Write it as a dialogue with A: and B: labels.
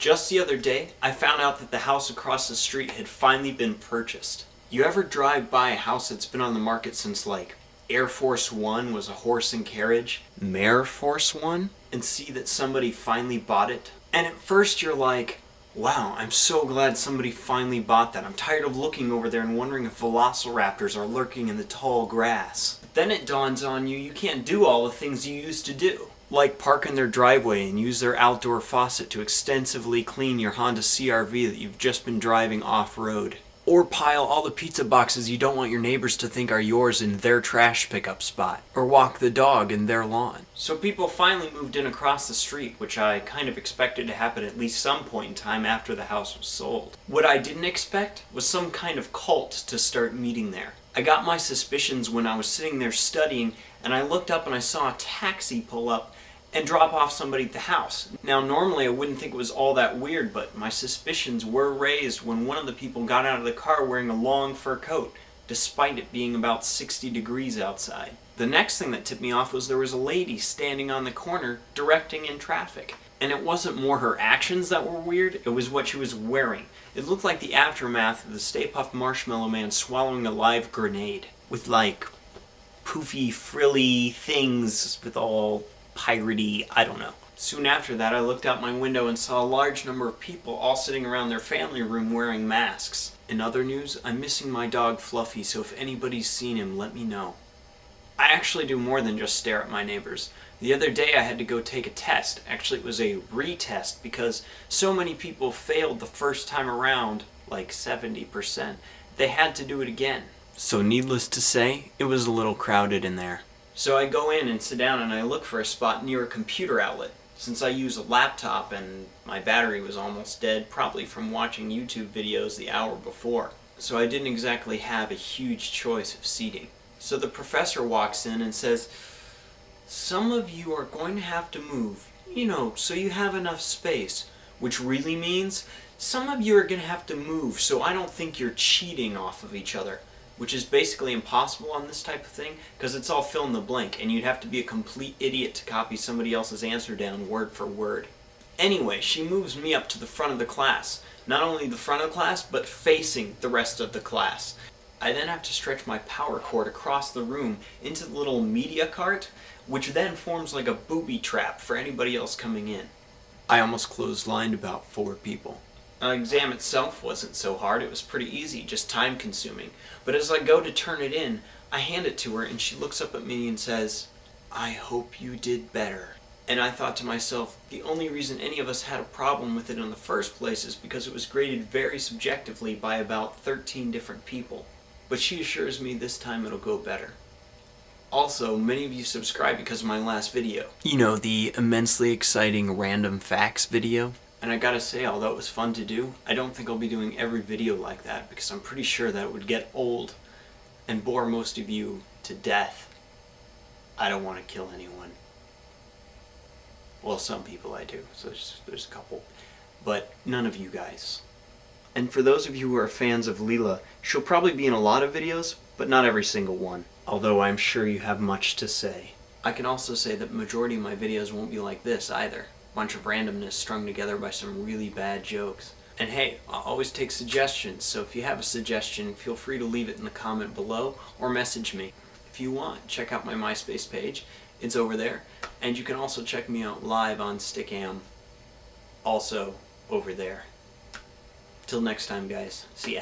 A: Just the other day, I found out that the house across the street had finally been purchased. You ever drive by a house that's been on the market since like Air Force One was a horse and carriage, Mare Force One, and see that somebody finally bought it? And at first you're like, wow, I'm so glad somebody finally bought that. I'm tired of looking over there and wondering if velociraptors are lurking in the tall grass. But then it dawns on you can't do all the things you used to do. Like park in their driveway and use their outdoor faucet to extensively clean your Honda CR-V that you've just been driving off-road. Or pile all the pizza boxes you don't want your neighbors to think are yours in their trash pickup spot. Or walk the dog in their lawn. So people finally moved in across the street, which I kind of expected to happen at least some point in time after the house was sold. What I didn't expect was some kind of cult to start meeting there. I got my suspicions when I was sitting there studying, and I looked up and I saw a taxi pull up and drop off somebody at the house. Now normally I wouldn't think it was all that weird, but my suspicions were raised when one of the people got out of the car wearing a long fur coat, despite it being about 60 degrees outside. The next thing that tipped me off was there was a lady standing on the corner directing in traffic. And it wasn't more her actions that were weird, it was what she was wearing. It looked like the aftermath of the Stay Puft Marshmallow Man swallowing a live grenade. With like poofy, frilly things with all piratey, I don't know. Soon after that I looked out my window and saw a large number of people all sitting around their family room wearing masks. In other news, I'm missing my dog Fluffy, so if anybody's seen him, let me know. I actually do more than just stare at my neighbors. The other day I had to go take a test. Actually it was a retest because so many people failed the first time around, like 70%. They had to do it again. So needless to say, it was a little crowded in there. So I go in and sit down and I look for a spot near a computer outlet. Since I use a laptop and my battery was almost dead, probably from watching YouTube videos the hour before. So I didn't exactly have a huge choice of seating. So the professor walks in and says, "Some of you are going to have to move, so you have enough space." Which really means, some of you are going to have to move so I don't think you're cheating off of each other. Which is basically impossible on this type of thing, because it's all fill in the blank, and you'd have to be a complete idiot to copy somebody else's answer down word for word. Anyway, she moves me up to the front of the class. Not only the front of the class, but facing the rest of the class. I then have to stretch my power cord across the room into the little media cart, which then forms like a booby-trap for anybody else coming in. I almost clotheslined about 4 people. The exam itself wasn't so hard, it was pretty easy, just time consuming. But as I go to turn it in, I hand it to her and she looks up at me and says, "I hope you did better." And I thought to myself, the only reason any of us had a problem with it in the first place is because it was graded very subjectively by about 13 different people. But she assures me this time it'll go better. Also, many of you subscribed because of my last video. The immensely exciting random facts video. And I gotta say, although it was fun to do, I don't think I'll be doing every video like that because I'm pretty sure that it would get old and bore most of you to death. I don't want to kill anyone. Well, some people I do, so there's a couple. But none of you guys. And for those of you who are fans of Leela, she'll probably be in a lot of videos, but not every single one. Although I'm sure you have much to say. I can also say that the majority of my videos won't be like this either. Bunch of randomness strung together by some really bad jokes. And hey, I'll always take suggestions, so if you have a suggestion, feel free to leave it in the comment below or message me. If you want, check out my MySpace page. It's over there. And you can also check me out live on Stickam. Also over there. Till next time, guys. See ya.